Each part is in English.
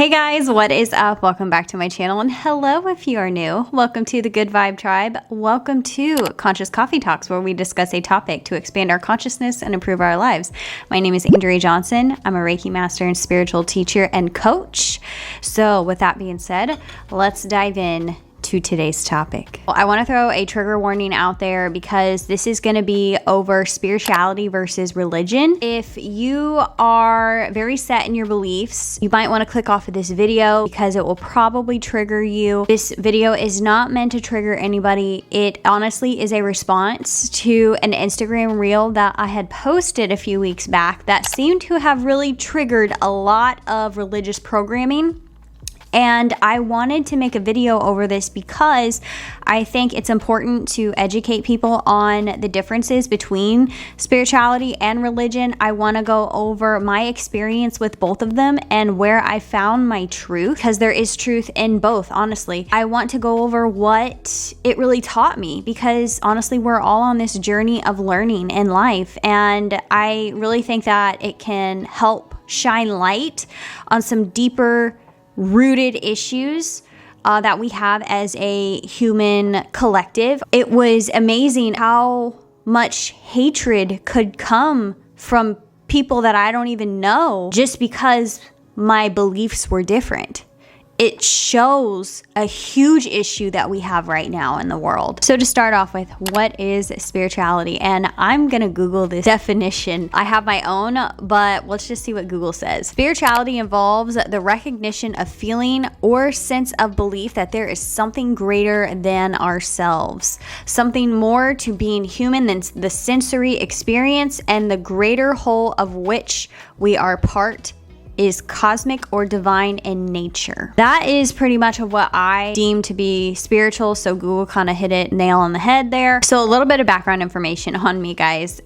Hey guys, what is up? Welcome back to my channel, and hello if you are new. Welcome to the Good Vibe Tribe. Welcome to Conscious Coffee Talks, where we discuss a topic to expand our consciousness and improve our lives. My name is Andrea Johnson. I'm a Reiki master and spiritual teacher and coach. So with that being said, let's dive in to today's topic. I want to throw a trigger warning out there because this is going to be over spirituality versus religion. If you are very set in your beliefs, you might want to click off of this video because it will probably trigger you. This video is not meant to trigger anybody. It honestly is a response to an Instagram reel that I had posted a few weeks back that seemed to have really triggered a lot of religious programming. And I wanted to make a video over this because I think it's important to educate people on the differences between spirituality and religion. I want to go over my experience with both of them and where I found my truth, because there is truth in both, honestly. I want to go over what it really taught me, because honestly, we're all on this journey of learning in life. And I really think that it can help shine light on some deeper rooted issues that we have as a human collective. It was amazing how much hatred could come from people that I don't even know just because my beliefs were different. It shows a huge issue that we have right now in the world. So to start off with, what is spirituality? And I'm gonna Google this definition. I have my own, but let's just see what Google says. Spirituality involves the recognition of feeling or sense of belief that there is something greater than ourselves, something more to being human than the sensory experience, and the greater whole of which we are part is cosmic or divine in nature. That is pretty much of what I deem to be spiritual. So Google kind of hit it nail on the head there. So a little bit of background information on me, guys.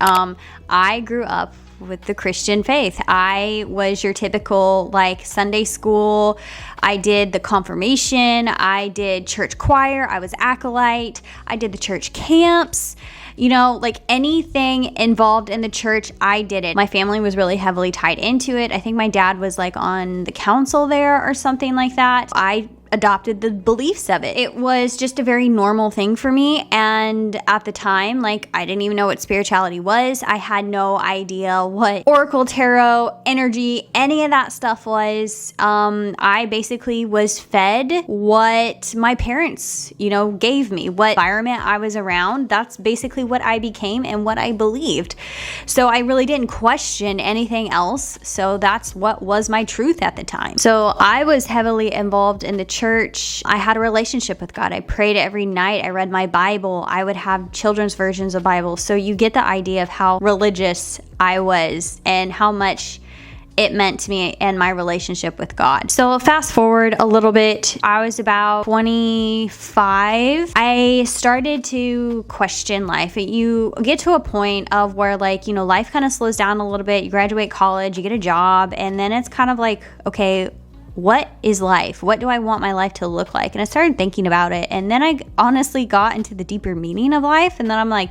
I grew up with the Christian faith. I was your typical like Sunday school. I did the confirmation. I did church choir. I was acolyte. I did the church camps. You know, like anything involved in the church, I did it. My family was really heavily tied into it. I think my dad was like on the council there or something like that. I adopted the beliefs of it. It was just a very normal thing for me. And at the time, like, I didn't even know what spirituality was. I had no idea what oracle, tarot, energy, any of that stuff was. I basically was fed what my parents, gave me, what environment I was around. That's basically what I became and what I believed. So I really didn't question anything else. So that's what was my truth at the time. So I was heavily involved in the church. I had a relationship with God. I prayed every night. I read my Bible. I would have children's versions of Bible. So you get the idea of how religious I was and how much it meant to me and my relationship with God. So fast forward a little bit, I was about 25. I started to question life. You get to a point of where life kind of slows down a little bit. You graduate college, you get a job, and then it's kind of like, okay, what is life? What do I want my life to look like? And I started thinking about it. And then I honestly got into the deeper meaning of life. And then I'm like,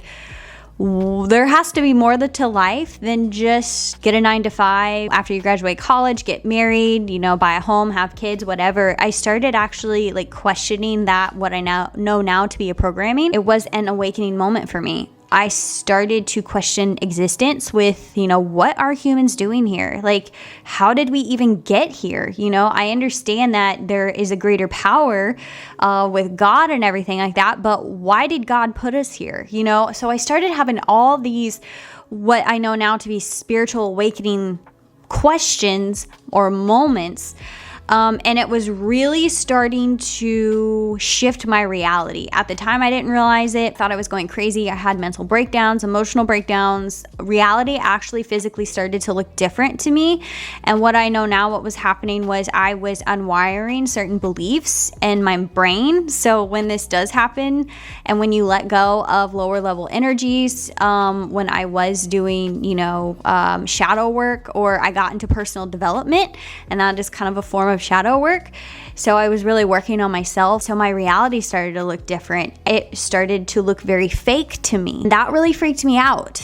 there has to be more to life than just get a 9-to-5 after you graduate college, get married, buy a home, have kids, whatever. I started actually questioning that, what I now know to be a programming. It was an awakening moment for me. I started to question existence with, what are humans doing here? Like, how did we even get here? I understand that there is a greater power with God and everything like that, but why did God put us here? So I started having all these, what I know now to be spiritual awakening questions or moments. And it was really starting to shift my reality. At the time, I didn't realize it. Thought I was going crazy. I had mental breakdowns, emotional breakdowns. Reality actually physically started to look different to me. And what I know now, what was happening was I was unwiring certain beliefs in my brain. So when this does happen, and when you let go of lower level energies, when I was doing, shadow work, or I got into personal development, and that is kind of a form of of shadow work. So I was really working on myself. So my reality started to look different. It started to look very fake to me. That really freaked me out.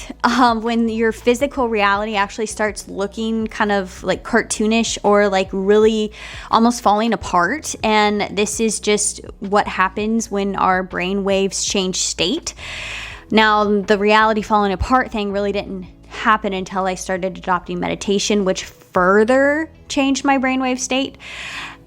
When your physical reality actually starts looking kind of like cartoonish or like really almost falling apart. And this is just what happens when our brain waves change state. Now, the reality falling apart thing really didn't happen until I started adopting meditation, which further changed my brainwave state.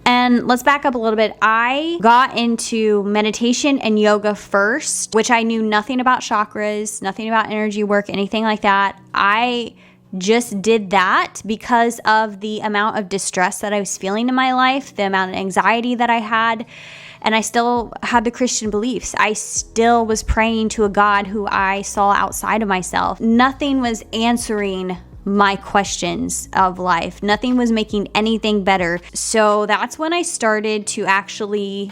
And let's back up a little bit. I got into meditation and yoga first, which I knew nothing about chakras, nothing about energy work, anything like that. I just did that because of the amount of distress that I was feeling in my life, the amount of anxiety that I had. And I still had the Christian beliefs. I still was praying to a God who I saw outside of myself. Nothing was answering my questions of life. Nothing was making anything better. So that's when I started to actually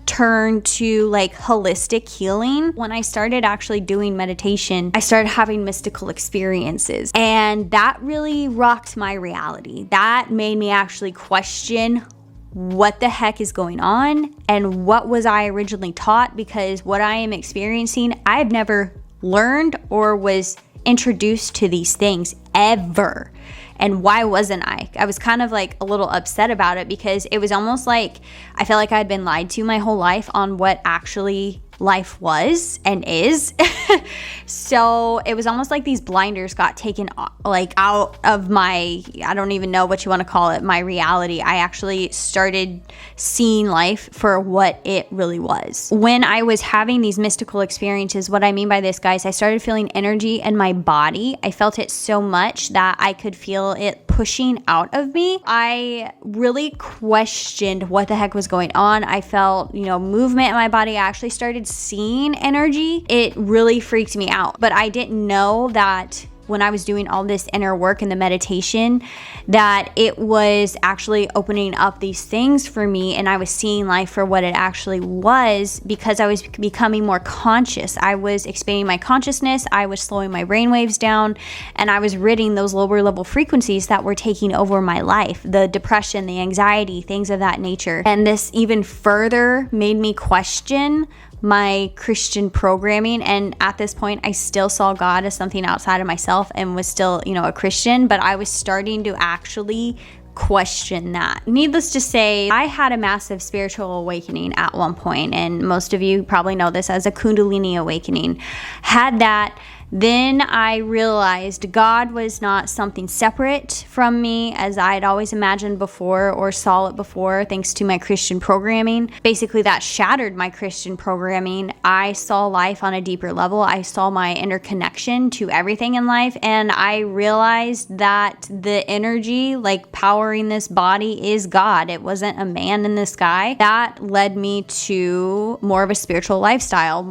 turn to like holistic healing. When I started actually doing meditation, I started having mystical experiences, and that really rocked my reality. That made me actually question what the heck is going on and what was I originally taught, because what I am experiencing, I've never learned or was introduced to these things ever. And why wasn't I? I was kind of like a little upset about it, because it was almost like I felt like I'd been lied to my whole life on what actually life was and is. So it was almost like these blinders got taken like out of my, I don't even know what you want to call it, my reality. I actually started seeing life for what it really was. When I was having these mystical experiences, what I mean by this, guys, I started feeling energy in my body. I felt it so much that I could feel it pushing out of me. I really questioned what the heck was going on. I felt, movement in my body. I actually started seeing energy. It really freaked me out. But I didn't know that when I was doing all this inner work in the meditation, that it was actually opening up these things for me, and I was seeing life for what it actually was, because I was becoming more conscious. I was expanding my consciousness, I was slowing my brain waves down, and I was ridding those lower level frequencies that were taking over my life, the depression, the anxiety, things of that nature. And this even further made me question my Christian programming. And at this point, I still saw God as something outside of myself and was still, a Christian, but I was starting to actually question that. Needless to say, I had a massive spiritual awakening at one point, and most of you probably know this as a Kundalini awakening. Had that. Then I realized God was not something separate from me as I had always imagined before or saw it before, thanks to my Christian programming. Basically, that shattered my Christian programming. I saw life on a deeper level. I saw my interconnection to everything in life, and I realized that the energy like powering this body is God. It wasn't a man in the sky. That led me to more of a spiritual lifestyle,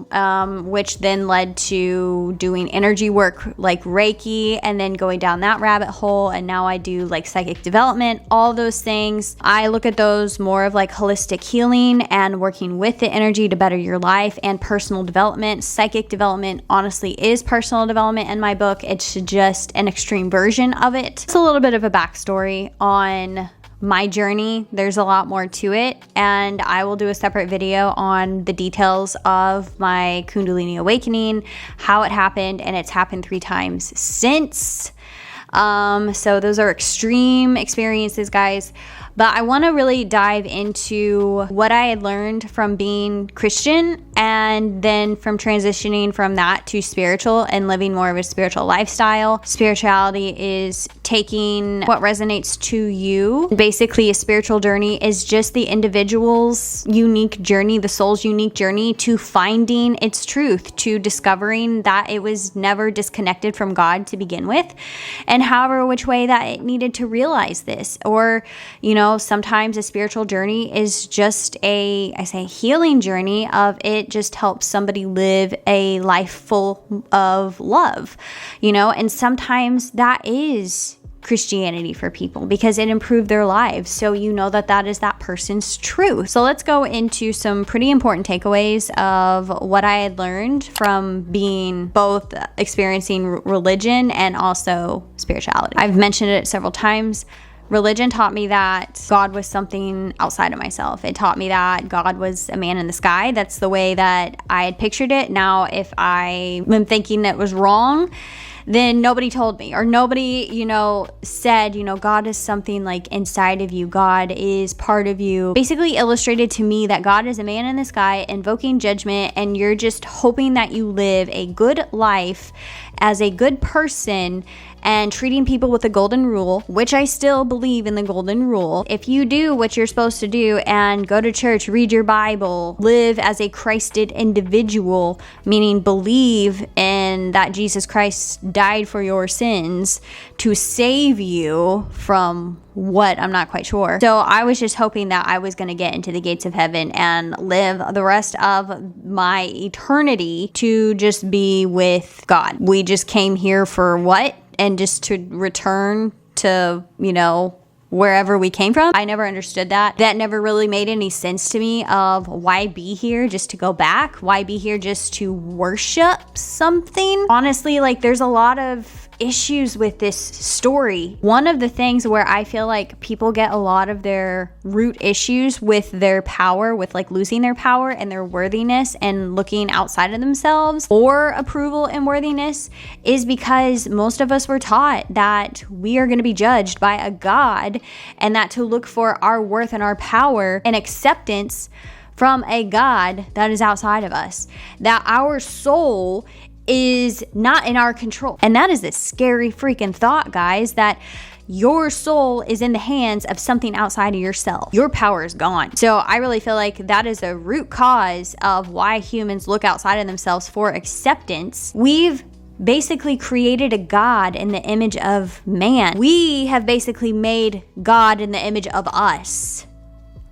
which then led to doing energy work like Reiki, and then going down that rabbit hole. And now I do like psychic development, all those things. I look at those more of like holistic healing and working with the energy to better your life, and personal development. Psychic development honestly is personal development in my book. It's just an extreme version of it. It's a little bit of a backstory on my journey. There's a lot more to it, and I will do a separate video on the details of my Kundalini awakening, how it happened, and it's happened 3 times since. So those are extreme experiences, guys. But I want to really dive into what I had learned from being Christian, and then from transitioning from that to spiritual and living more of a spiritual lifestyle. Spirituality is taking what resonates to you. Basically, a spiritual journey is just the individual's unique journey, the soul's unique journey to finding its truth, to discovering that it was never disconnected from God to begin with, and however which way that it needed to realize this. Or, sometimes a spiritual journey is just a healing journey of it just helps somebody live a life full of love, and sometimes that is Christianity for people because it improved their lives. So that is that person's truth. So let's go into some pretty important takeaways of what I had learned from being both experiencing religion and also spirituality. I've mentioned it several times. Religion taught me that God was something outside of myself. It taught me that God was a man in the sky. That's the way that I had pictured it. Now, if I am thinking that was wrong, then nobody told me, or nobody, said, God is something like inside of you. God is part of you. Basically illustrated to me that God is a man in the sky invoking judgment, and you're just hoping that you live a good life as a good person and treating people with the golden rule, which I still believe in the golden rule. If you do what you're supposed to do and go to church, read your Bible, live as a Christed individual, meaning believe in that Jesus Christ died for your sins to save you from what, I'm not quite sure. So I was just hoping that I was going to get into the gates of heaven and live the rest of my eternity to just be with God. We just came here for what? And just to return to, wherever we came from. I never understood that. That never really made any sense to me of why be here just to go back? Why be here just to worship something? Honestly, there's a lot of issues with this story. One of the things where I feel like people get a lot of their root issues with their power, with losing their power and their worthiness and looking outside of themselves for approval and worthiness, is because most of us were taught that we are going to be judged by a God, and that to look for our worth and our power and acceptance from a God that is outside of us, that our soul is not in our control. And that is a scary freaking thought, guys, that your soul is in the hands of something outside of yourself. Your power is gone. So I really feel like that is a root cause of why humans look outside of themselves for acceptance. We've basically created a God in the image of man. We have basically made God in the image of us,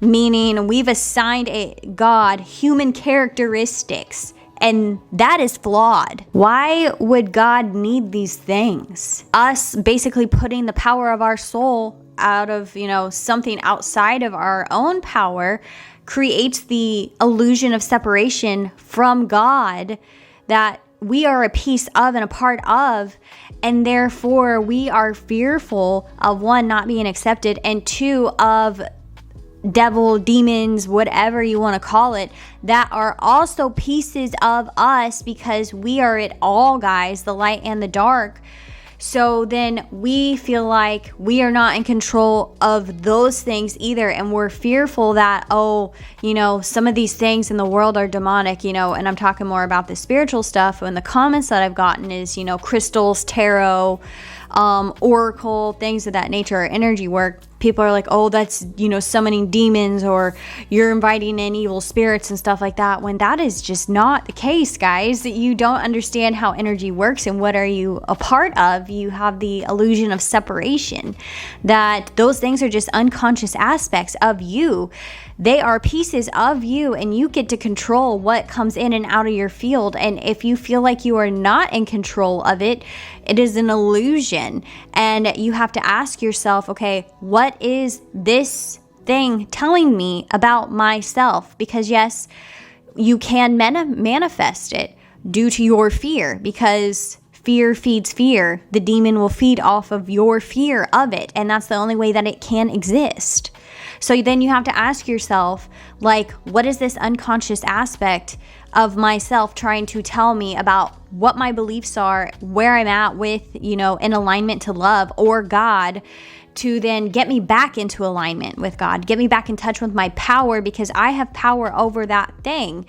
meaning we've assigned a God human characteristics, and that is flawed. Why would God need these things? Us basically putting the power of our soul out of, something outside of our own power creates the illusion of separation from God that we are a piece of and a part of, and therefore we are fearful of, one, not being accepted, and two, of devil, demons, whatever you want to call it, that are also pieces of us, because we are it all, guys, the light and the dark. So then we feel like we are not in control of those things either. And we're fearful that, some of these things in the world are demonic, and I'm talking more about the spiritual stuff. And the comments that I've gotten is, crystals, tarot, oracle, things of that nature, or energy work. People are like, oh, that's, summoning demons, or you're inviting in evil spirits and stuff like that, when that is just not the case, guys. You don't understand how energy works and what are you a part of. You have the illusion of separation, that those things are just unconscious aspects of you. They are pieces of you, and you get to control what comes in and out of your field. And if you feel like you are not in control of it, it is an illusion. And you have to ask yourself, okay, what is this thing telling me about myself? Because yes, you can manifest it due to your fear, because fear feeds fear. The demon will feed off of your fear of it, and that's the only way that it can exist. So then you have to ask yourself, what is this unconscious aspect of myself trying to tell me about what my beliefs are, where I'm at with, in alignment to love or God, to then get me back into alignment with God, get me back in touch with my power, because I have power over that thing.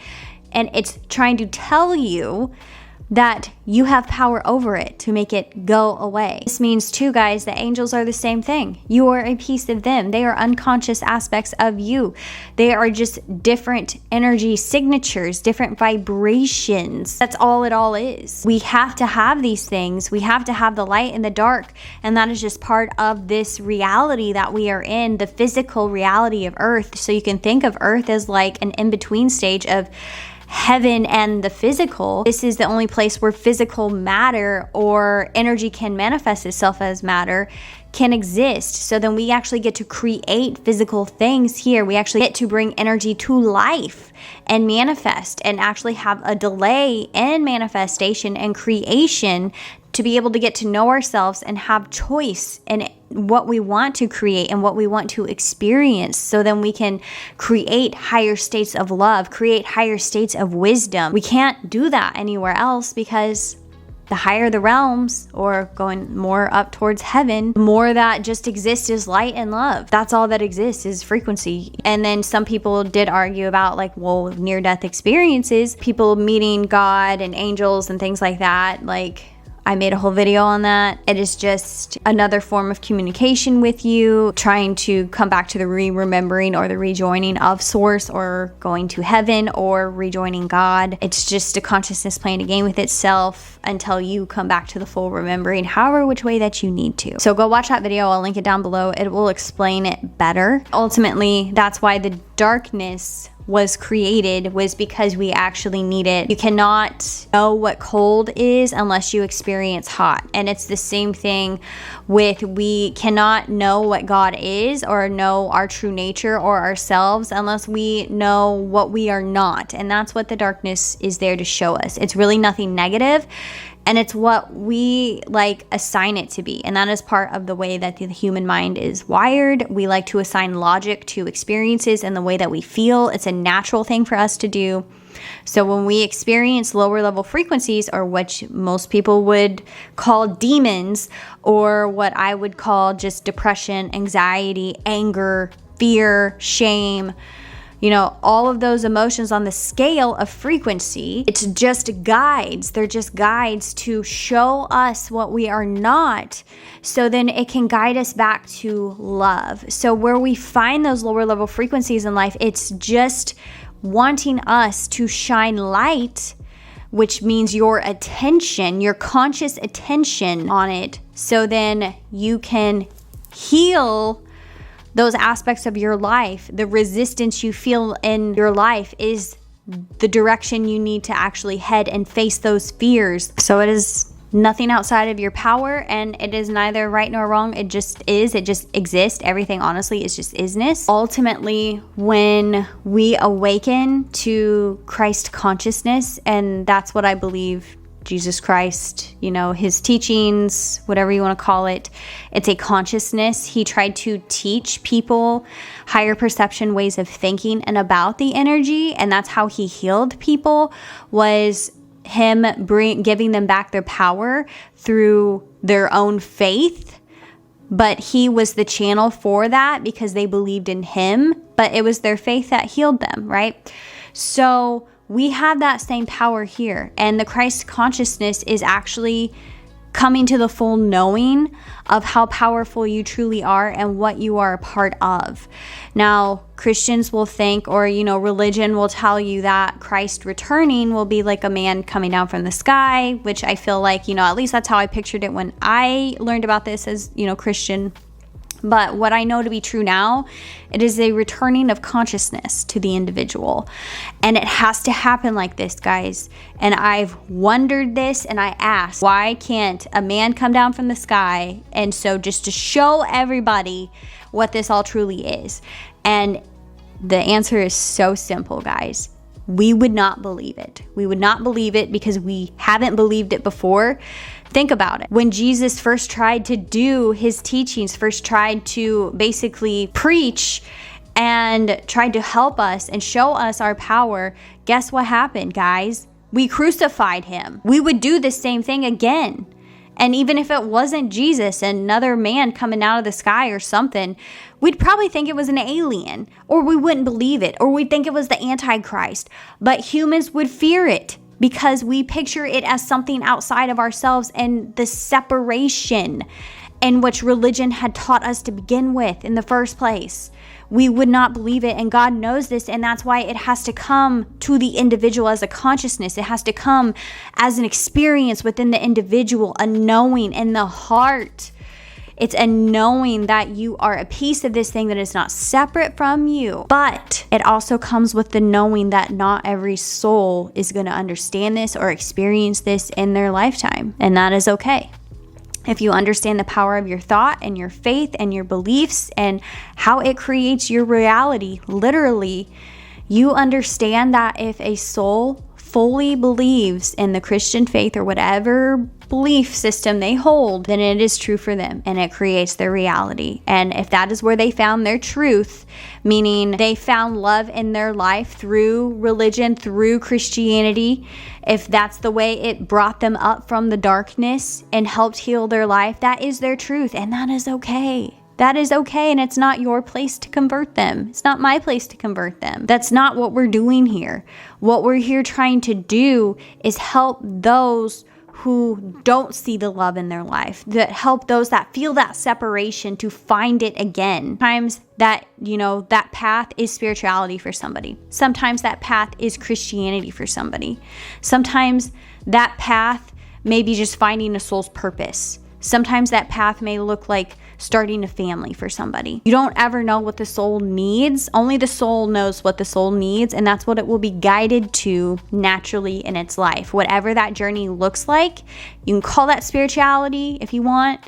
And it's trying to tell you that you have power over it to make it go away. This means too, guys, that angels are the same thing. You are a piece of them. They are unconscious aspects of you. They are just different energy signatures, different vibrations. That's all it all is. We have to have these things. We have to have the light and the dark, and that is just part of this reality that we are in, the physical reality of Earth. So you can think of Earth as like an in-between stage of heaven and the physical. This is the only place where physical matter or energy can manifest itself as matter can exist. So then we actually get to create physical things here. We actually get to bring energy to life and manifest, and actually have a delay in manifestation and creation to be able to get to know ourselves and have choice in what we want to create and what we want to experience, so then we can create higher states of love, create higher states of wisdom. We can't do that anywhere else, because the higher the realms, or going more up towards heaven, the more that just exists is light and love. That's all that exists, is frequency. And then some people did argue about, like, well, near-death experiences, people meeting God and angels and things like that. Like, I made a whole video on that. It is just another form of communication with you, trying to come back to the remembering or the rejoining of source, or going to heaven, or rejoining God. It's just a consciousness playing a game with itself until you come back to the full remembering, however which way that you need to. So go watch that video. I'll link it down below. It will explain it better. Ultimately, that's why the darkness was created, was because we actually need it. You cannot know what cold is unless you experience hot. And it's the same thing with, we cannot know what God is or know our true nature or ourselves unless we know what we are not. And that's what the darkness is there to show us. It's really nothing negative, and it's what we like assign it to be. And that is part of the way that the human mind is wired. We like to assign logic to experiences and the way that we feel. It's a natural thing for us to do. So when we experience lower level frequencies, or what most people would call demons, or what I would call just depression, anxiety, anger, fear, shame, you know, all of those emotions on the scale of frequency, it's just guides. They're just guides to show us what we are not, so then it can guide us back to love. So where we find those lower level frequencies in life, it's just wanting us to shine light, which means your attention, your conscious attention on it, so then you can heal those aspects of your life. The resistance you feel in your life is the direction you need to actually head and face those fears. So it is nothing outside of your power, and it is neither right nor wrong. It just is. It just exists. Everything, honestly, is just isness. Ultimately, when we awaken to Christ consciousness, and that's what I believe Jesus Christ, you know, his teachings, whatever you want to call it, it's a consciousness. He tried to teach people higher perception ways of thinking and about the energy, and that's how he healed people, was him giving them back their power through their own faith. But he was the channel for that because they believed in him, but it was their faith that healed them, right? So we have that same power here, and the Christ consciousness is actually coming to the full knowing of how powerful you truly are and what you are a part of. Now, Christians will think, or, you know, religion will tell you that Christ returning will be like a man coming down from the sky, which I feel like, you know, at least that's how I pictured it when I learned about this as, you know, Christian. But what I know to be true now, it is a returning of consciousness to the individual. And it has to happen like this, guys. And I've wondered this, and I asked, why can't a man come down from the sky? And so just to show everybody what this all truly is. And the answer is so simple, guys. We would not believe it. We would not believe it because we haven't believed it before. Think about it. When Jesus first tried to do his teachings, first tried to basically preach and tried to help us and show us our power, guess what happened, guys? We crucified him. We would do the same thing again. And even if it wasn't Jesus, another man coming out of the sky or something, we'd probably think it was an alien, or we wouldn't believe it, or we'd think it was the Antichrist. But humans would fear it because we picture it as something outside of ourselves, and the separation in which religion had taught us to begin with in the first place. We would not believe it, and God knows this, and that's why it has to come to the individual as a consciousness. It has to come as an experience within the individual, a knowing in the heart. It's a knowing that you are a piece of this thing that is not separate from you. But it also comes with the knowing that not every soul is going to understand this or experience this in their lifetime, and that is okay. If you understand the power of your thought and your faith and your beliefs and how it creates your reality, literally, you understand that if a soul fully believes in the Christian faith or whatever belief system they hold, then it is true for them and it creates their reality. And if that is where they found their truth, meaning they found love in their life through religion, through Christianity, if that's the way it brought them up from the darkness and helped heal their life, that is their truth, and that is okay. That is okay, and it's not your place to convert them. It's not my place to convert them. That's not what we're doing here. What we're here trying to do is help those who don't see the love in their life, that help those that feel that separation to find it again. Sometimes that, that path is spirituality for somebody. Sometimes that path is Christianity for somebody. Sometimes that path may be just finding a soul's purpose. Sometimes that path may look like starting a family for somebody. You don't ever know what the soul needs. Only the soul knows what the soul needs, and that's what it will be guided to naturally in its life. Whatever that journey looks like, you can call that spirituality if you want,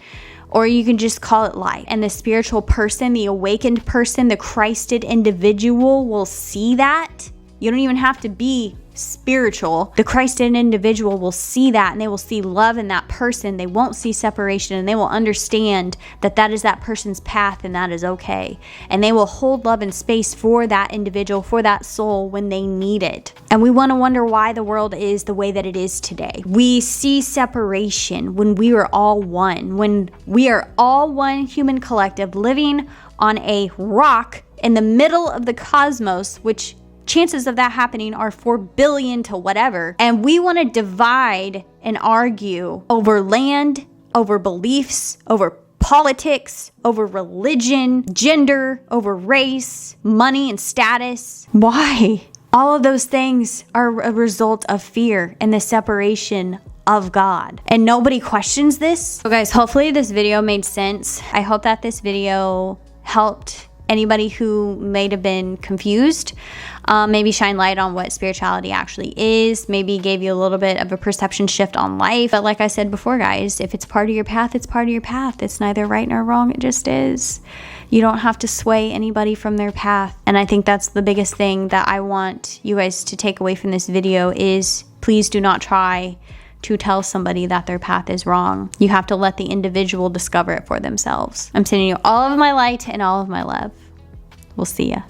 or you can just call it life. And the spiritual person, the awakened person, the Christed individual will see that. You don't even have to be spiritual. The Christed individual will see that, and they will see love in that person. They won't see separation, and they will understand that that is that person's path, and that is okay. And they will hold love and space for that individual, for that soul when they need it. And we want to wonder why the world is the way that it is today. We see separation when we are all one, when we are all one human collective living on a rock in the middle of the cosmos, which chances of that happening are 4 billion to whatever. And we want to divide and argue over land, over beliefs, over politics, over religion, gender, over race, money and status. Why? All of those things are a result of fear and the separation of God. And nobody questions this. So guys, hopefully this video made sense. I hope that this video helped anybody who may have been confused, maybe shine light on what spirituality actually is, maybe gave you a little bit of a perception shift on life. But like I said before, guys, if it's part of your path, it's part of your path. It's neither right nor wrong. It just is. You don't have to sway anybody from their path. And I think that's the biggest thing that I want you guys to take away from this video is please do not try to tell somebody that their path is wrong. You have to let the individual discover it for themselves. I'm sending you all of my light and all of my love. We'll see ya.